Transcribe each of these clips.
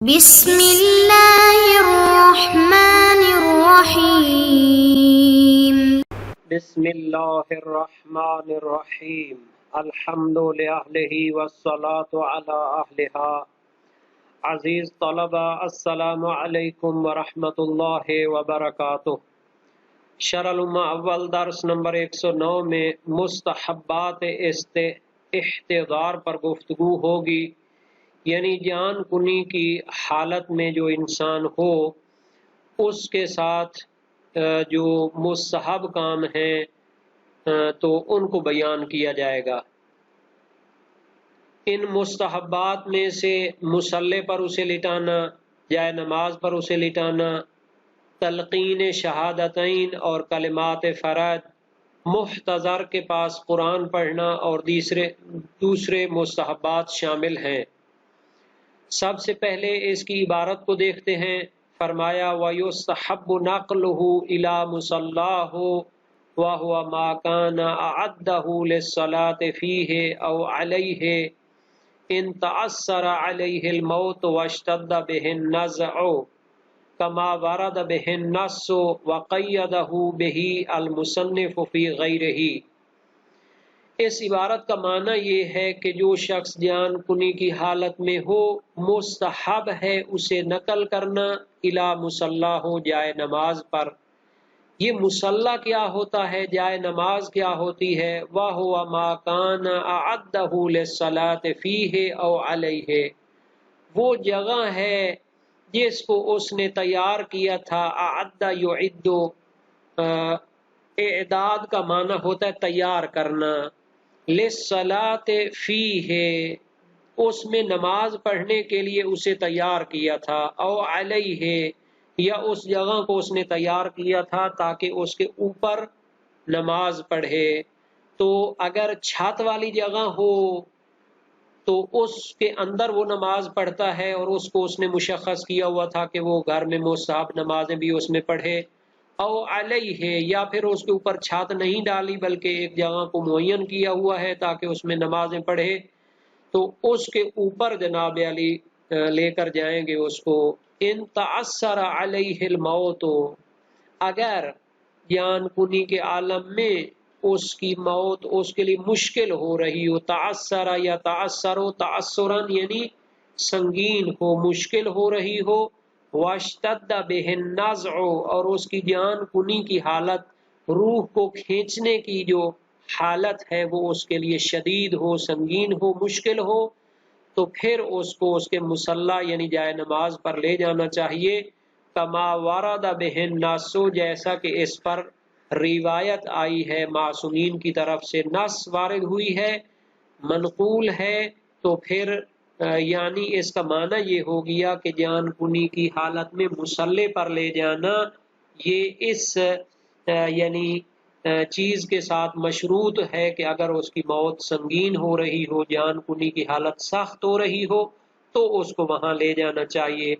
بسم اللہ الرحمن الرحیم۔ بسم اللہ الرحمن الرحیم۔ الحمد للہ والصلاة علی اہلہا۔ عزیز طلبہ، السلام علیکم ورحمۃ اللہ وبرکاتہ۔ شرح الامہ اول درس نمبر 109 میں مستحبات احتضار پر گفتگو ہوگی، یعنی جان کنی کی حالت میں جو انسان ہو اس کے ساتھ جو مستحب کام ہیں تو ان کو بیان کیا جائے گا۔ ان مستحبات میں سے مصلی پر اسے لٹانا، جائے نماز پر اسے لٹانا، تلقین شہادتین اور کلمات فرد، محتضر کے پاس قرآن پڑھنا اور دوسرے مستحبات شامل ہیں۔ سب سے پہلے اس کی عبارت کو دیکھتے ہیں۔ فرمایا وَيُسْتَحَبُّ نَقْلُهُ إِلَى مُصَلَّاهُ وَهُوَ مَا كَانَ أَعَدَّهُ لِلصَّلَاةِ فِيهِ أَوْ عَلَيْهِ إِنْ تَأَثَّرَ عَلَيْهِ الْمَوْتُ وَاشْتَدَّ بِهِ النَّزْعُ كَمَا وَرَدَ بِهِ النَّصُّ وَقَيَّدَهُ بِهِ الْمُصَنِّفُ فِي غَيْرِهِ۔ اس عبارت کا معنی یہ ہے کہ جو شخص جان کنی کی حالت میں ہو مستحب ہے اسے نقل کرنا الی مصلی ہو، جائے نماز پر۔ یہ مصلی کیا ہوتا ہے، جائے نماز کیا ہوتی ہے؟ وَهُوَ مَا كَانَ أَعَدَّهُ لِلصَّلَاةِ فِيهِ أَوْ عَلَيْهِ، وہ جگہ ہے جس کو اس نے تیار کیا تھا۔ اعد یعد، اعداد کا معنی ہوتا ہے تیار کرنا۔ للصلاۃ فیہ، اس میں نماز پڑھنے کے لیے اسے تیار کیا تھا۔ او علیہ، یا اس جگہ کو اس نے تیار کیا تھا تاکہ اس کے اوپر نماز پڑھے۔ تو اگر چھت والی جگہ ہو تو اس کے اندر وہ نماز پڑھتا ہے، اور اس کو اس نے مشخص کیا ہوا تھا کہ وہ گھر میں مستحب نمازیں بھی اس میں پڑھے۔ او علیہ، یا پھر اس کے اوپر چھت نہیں ڈالی بلکہ ایک جگہ کو معین کیا ہوا ہے تاکہ اس میں نمازیں پڑھے، تو اس کے اوپر جناب علی لے کر جائیں گے اس کو۔ ان تأثر علیہ الموت، اگر جان کنی کے عالم میں اس کی موت اس کے لیے مشکل ہو رہی ہو، تأثر یا تأثر تأثرن یعنی سنگین ہو، مشکل ہو رہی ہو، واشتد بہ النزع، اور اس کی جان کنی کی حالت، روح کو کھینچنے کی جو حالت ہے وہ اس کے لیے شدید ہو، سنگین ہو، مشکل ہو، تو پھر اس کو اس کے مصلی یعنی جائے نماز پر لے جانا چاہیے۔ کما ورد بہ النص، جیسا کہ اس پر روایت آئی ہے معصومین کی طرف سے، نص وارد ہوئی ہے، منقول ہے، تو پھر یعنی اس کا معنی یہ ہو گیا کہ جان کنی کی حالت میں مصلی پر لے جانا یہ اس یعنی چیز کے ساتھ مشروط ہے کہ اگر اس کی موت سنگین ہو رہی ہو، جان کنی کی حالت سخت ہو رہی ہو، تو اس کو وہاں لے جانا چاہیے۔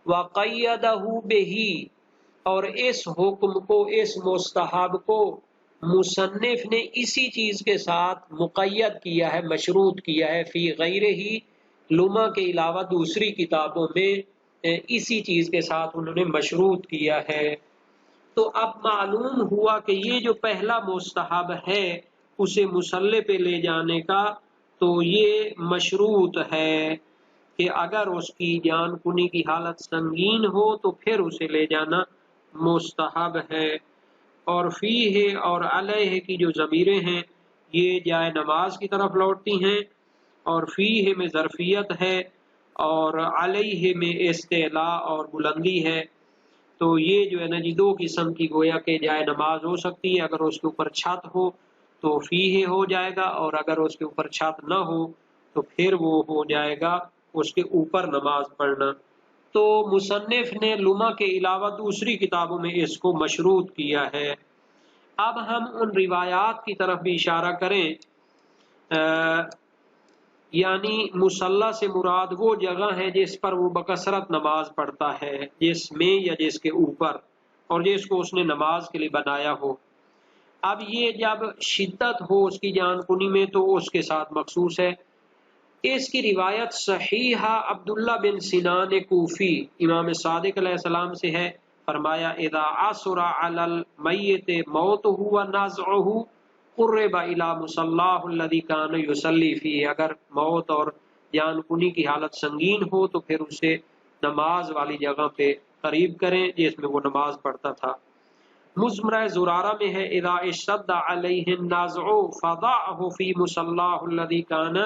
وَقَيَّدَهُ بِهِ، اور اس حکم کو، اس مستحب کو مصنف نے اسی چیز کے ساتھ مقید کیا ہے، مشروط کیا ہے، فی غیرہ، لمع کے علاوہ دوسری کتابوں میں اسی چیز کے ساتھ انہوں نے مشروط کیا ہے۔ تو اب معلوم ہوا کہ یہ جو پہلا مستحب ہے اسے مصلی پہ لے جانے کا، تو یہ مشروط ہے کہ اگر اس کی جان کنی کی حالت سنگین ہو تو پھر اسے لے جانا مستحب ہے۔ اور فیہ اور علیہ کی جو ضمیریں ہیں یہ جائے نماز کی طرف لوٹتی ہیں، اور فیہ میں ظرفیت ہے اور علیہ میں استعلاء اور بلندی ہے۔ تو یہ جو ہے نا جی دو قسم کی گویا کہ جائے نماز ہو سکتی ہے۔ اگر اس کے اوپر چھت ہو تو فیہ ہو جائے گا، اور اگر اس کے اوپر چھت نہ ہو تو پھر وہ ہو جائے گا اس کے اوپر نماز پڑھنا۔ تو مصنف نے لمع کے علاوہ دوسری کتابوں میں اس کو مشروط کیا ہے۔ اب ہم ان روایات کی طرف بھی اشارہ کریں، یعنی مصلی سے مراد وہ جگہ ہے جس پر وہ بکثرت نماز پڑھتا ہے، جس میں یا جس کے اوپر، اور جس کو اس نے نماز کے لیے بنایا ہو۔ اب یہ جب شدت ہو اس کی جان کنی میں تو اس کے ساتھ مخصوص ہے، اس کی روایت صحیحہ عبداللہ بن سنان کوفی امام صادق علیہ السلام سے ہے، فرمایا اذا عثر علی المیت موتہ ونزعہ قرب الی مصلاہ الذی کان یصلی فیہ، اگر موت اور جان کنی کی حالت سنگین ہو تو پھر اسے نماز والی جگہ پہ قریب کریں جس میں وہ نماز پڑھتا تھا۔ مزمرہ زرارہ میں ہے اذا اشتد علیہ النزع فضعہ فی مصلاہ الذی کان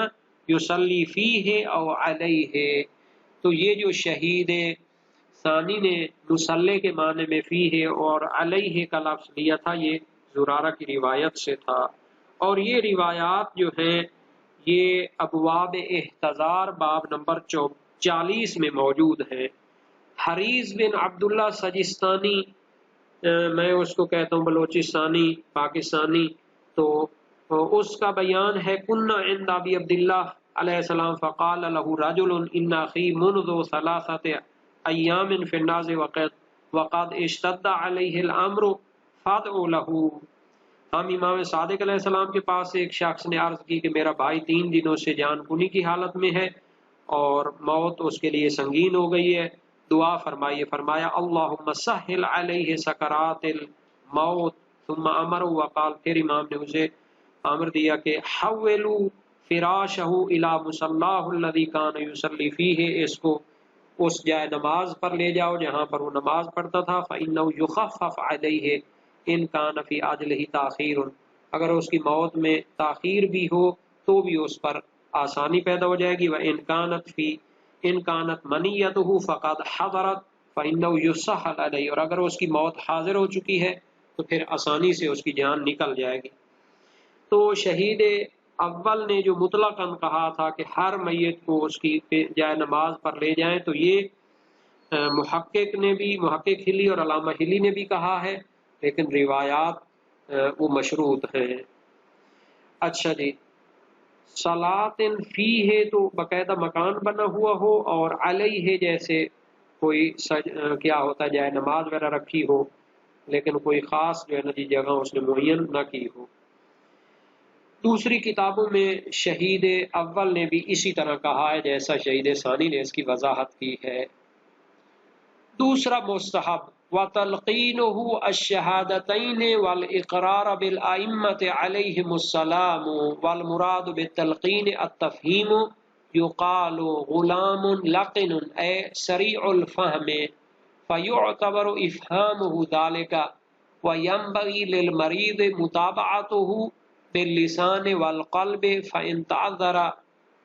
یصلی فیہ او علیہ۔ تو یہ جو شہید ثانی نے مصلی کے معنی میں فیہ اور علیہ کا لفظ لیا تھا، یہ زرارہ کی روایت سے تھا۔ اور یہ روایات جو ہیں یہ ابواب احتضار باب نمبر 40 میں موجود ہیں۔ حریث بن عبداللہ سجستانی، میں اس کو کہتا ہوں بلوچستانی پاکستانی، تو اس کا بیان ہے کننا عند ابی عبداللہ علیہ السلام فقال له رجل ان اخی منذ 3 ایام فی الناس وقد اشتد علیہ الامر فادعوا له۔ ہم امام صادق علیہ السلام کے پاس ایک شخص نے عرض کی کہ میرا بھائی 3 دنوں سے جان کنی کی حالت میں ہے اور موت اس کے لیے سنگین ہو گئی ہے، دعا فرمائیے۔ فرمایا اللہم سہل علیہ سکرات الموت ثم امر وقال، پھر امام نے اسے امر دیا کہ حولوا فراشہ الی مصلاہ الذی کان یصلی فیہ، اس کو اس جائے نماز پر لے جاؤ جہاں پر وہ نماز پڑھتا تھا، فإنہ یخفف علیہ ان کان فی اجلہ تاخیر، اگر اس کی موت میں تاخیر بھی ہو تو بھی اس پر آسانی پیدا ہو جائے گی، ان کانت منیتہ فقد حضرت فإنہ یسہل علیہ، اور اگر اس کی موت حاضر ہو چکی ہے تو پھر آسانی سے اس کی جان نکل جائے گی۔ تو شہید اول نے جو مطلقاً کہا تھا کہ ہر میت کو اس کی جائے نماز پر لے جائیں، تو یہ محقق ہلی اور علامہ ہلی نے بھی کہا ہے، لیکن روایات وہ مشروط ہیں۔ اچھا جی، صلاۃ فی ہے تو باقاعدہ مکان بنا ہوا ہو، اور علیہ جیسے کوئی کیا ہوتا ہے جائے نماز وغیرہ رکھی ہو، لیکن کوئی خاص جو ہے نا جی جگہ اس نے معین نہ کی ہو۔ دوسری کتابوں میں شہید اول نے بھی اسی طرح کہا ہے جیسا شہید ثانی نے اس کی وضاحت کی ہے۔ دوسرا مستحب وَتَلْقِينُهُ الشَّهَادَتَيْنِ وَالْإِقْرَارَ بِالْأَئِمَّةِ عَلَيْهِمُ السَّلَامُ وَالْمُرَادُ بِالتَّلْقِينِ التَّفْهِيمُ يُقَالُ غُلَامٌ لَقِنٌ أي سريع الفهم فيعتبر إفهامه ذلك وينبغي للمريض متابعته باللسان والقلب فإن تعذر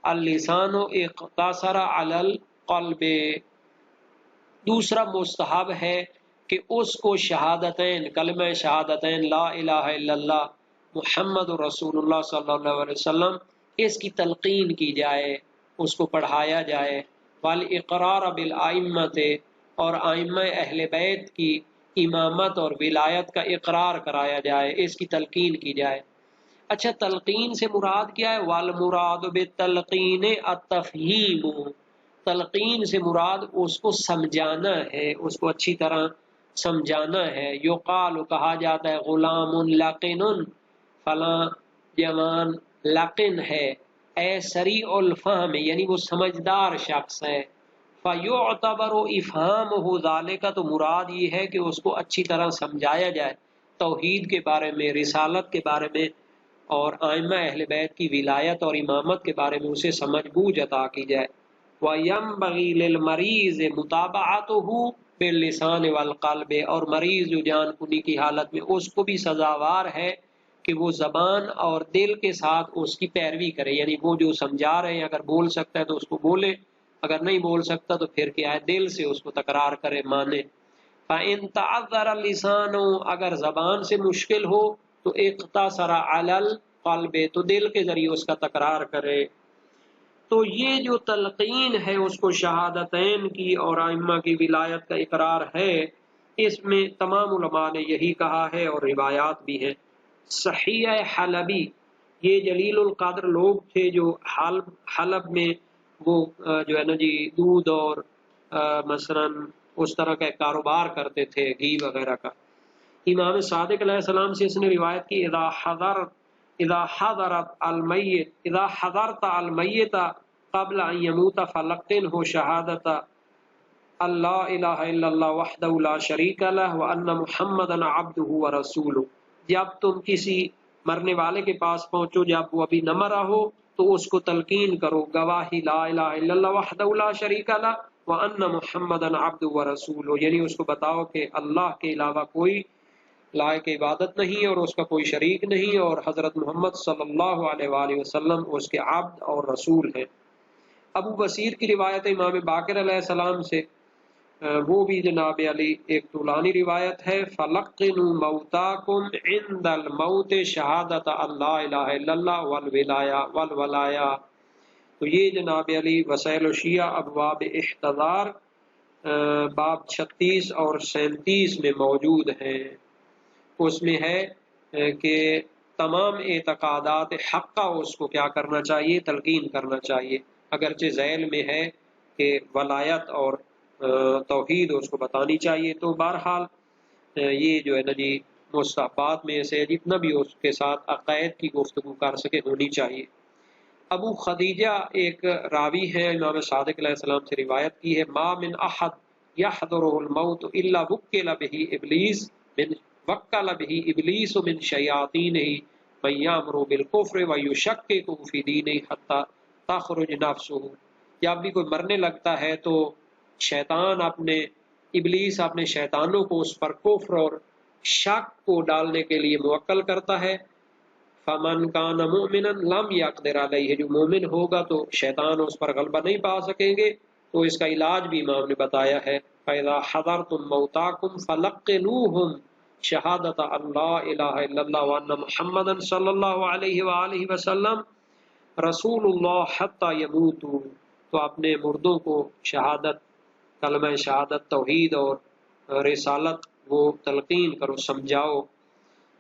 اللسان اقتصر على القلب۔ دوسرا مستحب ہے کہ اس کو شہادتین، کلمہ شہادتین لا الہ الا اللہ محمد رسول اللہ صلی اللہ علیہ وسلم، اس کی تلقین کی جائے، اس کو پڑھایا جائے، والاقرار بالائمۃ، اور ائمہ اہل بیت کی امامت اور ولایت کا اقرار کرایا جائے، اس کی تلقین کی جائے۔ اچھا، تلقین سے مراد کیا ہے؟ والمراد بالتلقین التفہیم، تلقین سے مراد اس کو سمجھانا ہے، اس کو اچھی طرح سمجھانا ہے۔ یقال، کہا جاتا ہے غلام لقن، فلاں جوان لقن ہے، اے سریع الفہم، یعنی وہ سمجھدار شخص ہے۔ فیعتبر افہامہ ذالک، تو مراد یہ ہے کہ اس کو اچھی طرح سمجھایا جائے، توحید کے بارے میں، رسالت کے بارے میں، اور ائمہ اہل بیت کی ولایت اور امامت کے بارے میں اسے سمجھ بوجھ عطا کی جائے۔ وَيَنبَغِي لِلْمَرِيضِ مُتَابَعَتُهُ بِاللِّسَانِ وَالْقَلْبِ، اور مریض جو جان کنی کی حالت میں، اس کو بھی سزاوار ہے کہ وہ زبان اور دل کے ساتھ اس کی پیروی کرے، یعنی وہ جو سمجھا رہے ہیں اگر بول سکتا ہے تو اس کو بولے، اگر نہیں بول سکتا تو پھر کیا ہے، دل سے اس کو تکرار کرے، مانے۔ فَإِن تَعَذَّرَ اللِّسَانُ، اگر زبان سے مشکل ہو تو اقتصر علی القلب، تو دل کے ذریعے اس کا تکرار کرے۔ تو یہ جو تلقین ہے اس کو شہادتین کی اور ائمہ کی ولایت کا اقرار ہے، اس میں تمام علماء نے یہی کہا ہے، اور روایات بھی ہیں۔ صحیح حلبی، یہ جلیل القدر لوگ تھے جو حلب میں وہ جو ہے نا جی دودھ اور مثلاً اس طرح کا کاروبار کرتے تھے، گھی وغیرہ کا۔ امام صادق علیہ السلام سے اس نے روایت کی اذا حضرت المیت قبل ان یموت فلقنہ شہادت اللہ الہ الا اللہ وحدہ لا شریک لہ وان محمدا عبدہ ورسولہ. جب تم کسی مرنے والے کے پاس پہنچو جب وہ ابھی نہ مرا ہو تو اس کو تلقین کرو گواہی لا الہ الا اللہ وحدہ لا شریک لہ وان محمدا عبدہ ورسولہ، یعنی اس کو بتاؤ کہ اللہ کے علاوہ کوئی لائق عبادت نہیں اور اس کا کوئی شریک نہیں، اور حضرت محمد صلی اللہ علیہ وآلہ وسلم اس کے عبد اور رسول ہیں. ابو بصیر کی روایت امام باقر علیہ السلام سے، وہ بھی جناب علی ایک طولانی روایت ہے. فَلَقِّنُوا مَوْتَاكُمْ عِنْدَ الْمَوْتِ شَهَادَةَ اللَّهَ إِلَهَ إِلَّا اللَّهُ وَالْوَلَايَا. تو یہ جناب علی وسائل الشیعہ ابواب احتضار باب 36 اور 37 میں موجود ہیں. اس میں ہے کہ تمام اعتقادات حقہ اس کو کیا کرنا چاہیے، تلقین کرنا چاہیے، اگرچہ ذیل میں ہے کہ ولایت اور توحید اس کو بتانی چاہیے. تو بہرحال یہ جو ہے نا جی مستحبات میں سے جتنا بھی اس کے ساتھ عقائد کی گفتگو کر سکے ہونی چاہیے. ابو خدیجہ ایک راوی ہے، امام صادق علیہ السلام سے روایت کی ہے، ما من احد یحضرہ الموت الا وکل به ابلیس من شیاطینہ من یامر بالکفر ویشکک فی دینہ حتی تخرج نفسہ. جب بھی کوئی مرنے لگتا ہے تو شیطان ابلیس اپنے شیطانوں کو اس پر کفر اور شک کو ڈالنے کے لیے موکل کرتا ہے. فمن کان مؤمنا لم یقدر علیہ، جو مومن ہوگا تو شیطان اس پر غلبہ نہیں پا سکیں گے. تو اس کا علاج بھی امام نے بتایا ہے. فَإِذَا حَضَرْتُم مَّوْتَاكُمْ فَلَقِّنُوهُمْ شَهَادَةَ اللَّهَ إِلَٰهَ إِلَّا اللَّهُ وَأَنَّ مُحَمَّدًا صلی اللہ علیہ وآلہ وسلم رسول اللہ حتی یموتوا. تو اپنے مردوں کو شہادت، کلمہ شہادت، توحید اور رسالت وہ تلقین کرو، سمجھاؤ.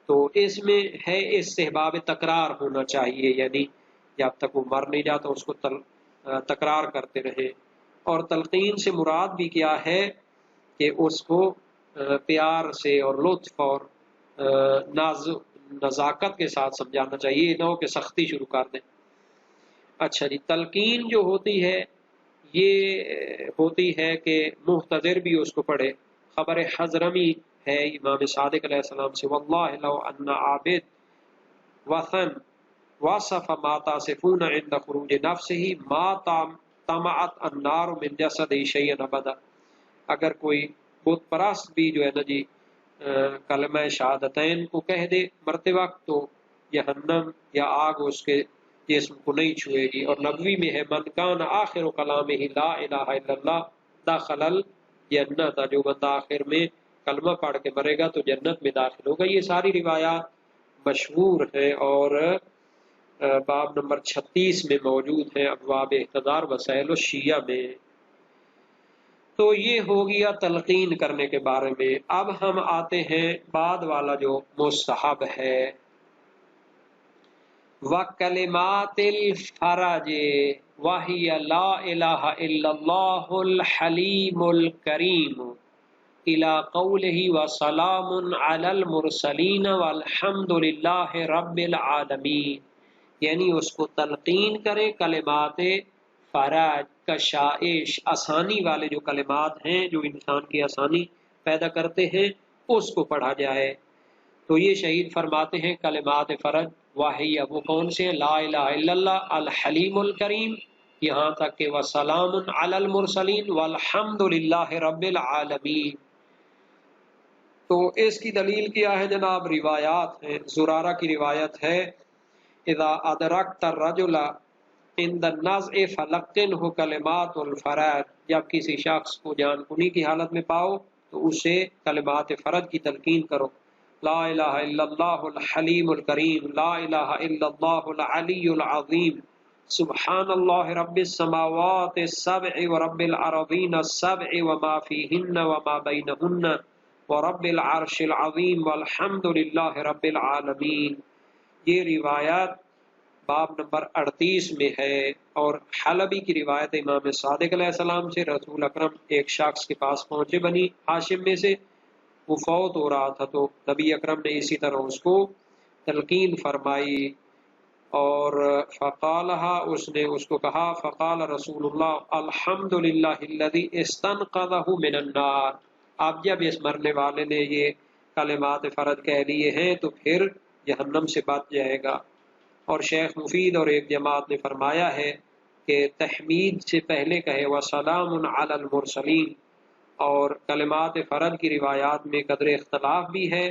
تو اس میں ہے استحباب تکرار ہونا چاہیے، یعنی جب تک وہ مر نہیں جاتا اس کو تکرار کرتے رہے. اور تلقین سے مراد بھی کیا ہے کہ اس کو پیار سے اور لطف اور نزاکت کے ساتھ سمجھانا چاہیے، نہ ہو کہ سختی شروع کر دیں. اچھا جی، تلقین جو ہوتی ہے یہ ہوتی ہے کہ محتضر بھی اس کو پڑھے. خبر حضرمی ہے امام صادق علیہ السلام سے، واللہ لو ان عابد وثن وصف ما تصفون عند خروج نفسه ما طمعت النار من جسد شیئا ابدا. اگر کوئی بت پرست بھی جو ہے نا جی کلمہ شہادتین کو کہہ دے مرتے وقت تو جہنم یا آگ اس کے جسم کو نہیں چھوئے گی. اور نبوی میں ہے من کان آخر کلامہ لا الہ الا اللہ دخل الجنت، جو بندہ آخر میں کلمہ پڑھ کے مرے گا تو جنت میں داخل ہوگا. یہ ساری روایات مشہور ہیں اور باب نمبر 36 میں موجود ہیں ابواب احتضار وسائل الشیعہ میں. تو یہ ہو گیا تلقین کرنے کے بارے میں. اب ہم آتے ہیں بعد والا جو مستحب ہے، وَكَلِمَاتِ الْفَرَجِ وَهِيَ لَا إِلَهَ إِلَّا اللَّهُ الْحَلِيمُ الْكَرِيمُ إِلَى قَوْلِهِ وَسَلَامٌ عَلَى الْمُرْسَلِينَ وَالْحَمْدُ لِلَّهِ رَبِّ الْعَالَمِينَ. یعنی اس کو تلقین کرے کلمات فرج، کشائش، آسانی والے جو کلمات ہیں جو انسان کی آسانی پیدا کرتے ہیں اس کو پڑھا جائے. تو یہ شہید فرماتے ہیں کلمات فرج واہیہ وہ کون سے ہیں؟ لا الہ الا اللہ، الحلیم الکریم، یہاں تک کہ وسلام علی المرسلین والحمد للہ رب العالمین. تو اس کی دلیل کیا ہے جناب؟ روایات ہیں. زرارہ کی روایت ہے اذا ادرکت الرجل عند النزع فلقنہ کلمات الفرج. جب کسی شخص کو جان کنی کی حالت میں پاؤ تو اسے کلمات فرج کی تلقین کرو. لا الہ الا اللہ الحلیم الکریم، لا الہ الا اللہ العلی العظیم، سبحان اللہ رب السماوات السبع ورب الارضین السبع وما فیہن وما بینہن ورب العرش العظیم والحمد للہ رب العالمین. یہ روایت باب نمبر 38 میں ہے. اور حلبی کی روایت امام صادق علیہ السلام سے، رسول اکرم ایک شخص کے پاس پہنچے بنی ہاشم میں سے، وہ فوت ہو رہا تھا تو نبی اکرم نے اسی طرح اس کو تلقین فرمائی. اور فقالہا اس نے اس کو کہا، فقال رسول اللہ الحمدللہ الذی استنقذہ من النار، اب جب اس مرنے والے نے یہ کلمات فرد کہہ لیے ہیں تو پھر جہنم سے بچ جائے گا۔ اور شیخ مفید اور ایک جماعت نے فرمایا ہے کہ تحمید سے پہلے کہے وسلام علی المرسلین، اور کلمات فرد کی روایات میں قدر اختلاف بھی ہے،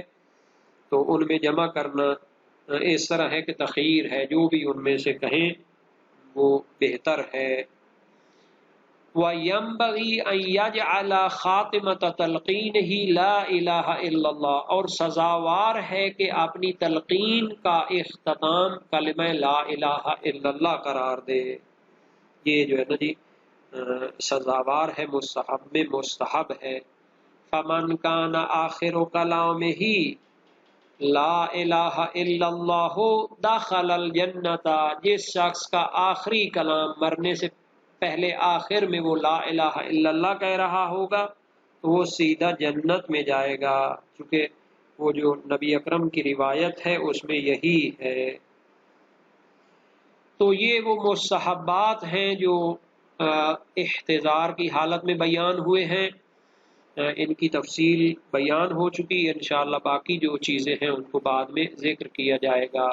تو ان میں جمع کرنا اس طرح ہے کہ تخیر ہے، جو بھی ان میں سے کہیں وہ بہتر ہے۔ وَيَنبَغِي أَن يَجْعَلَ خَاتِمَةَ تَلْقِينِهِ لَا إِلَٰهَ إِلَّا اللَّهُ، اور سزاوار ہے کہ اپنی تلقین کا اختتام کلمہ لا الہ الا اللہ قرار دے۔ یہ جو ہے نا جی سزاوار ہے، مستحب میں مستحب ہے۔ فَمَنْ كَانَ آخِرُ كَلَامِهِ لا الہ الا اللہ دخل الجنت، جس شخص کا آخری کلام مرنے سے پہلے آخر میں وہ لا الہ الا اللہ کہہ رہا ہوگا تو وہ سیدھا جنت میں جائے گا، چونکہ وہ جو نبی اکرم کی روایت ہے اس میں یہی ہے۔ تو یہ وہ مستحبات ہیں جو احتضار کی حالت میں بیان ہوئے ہیں، ان کی تفصیل بیان ہو چکی، انشاءاللہ باقی جو چیزیں ہیں ان کو بعد میں ذکر کیا جائے گا۔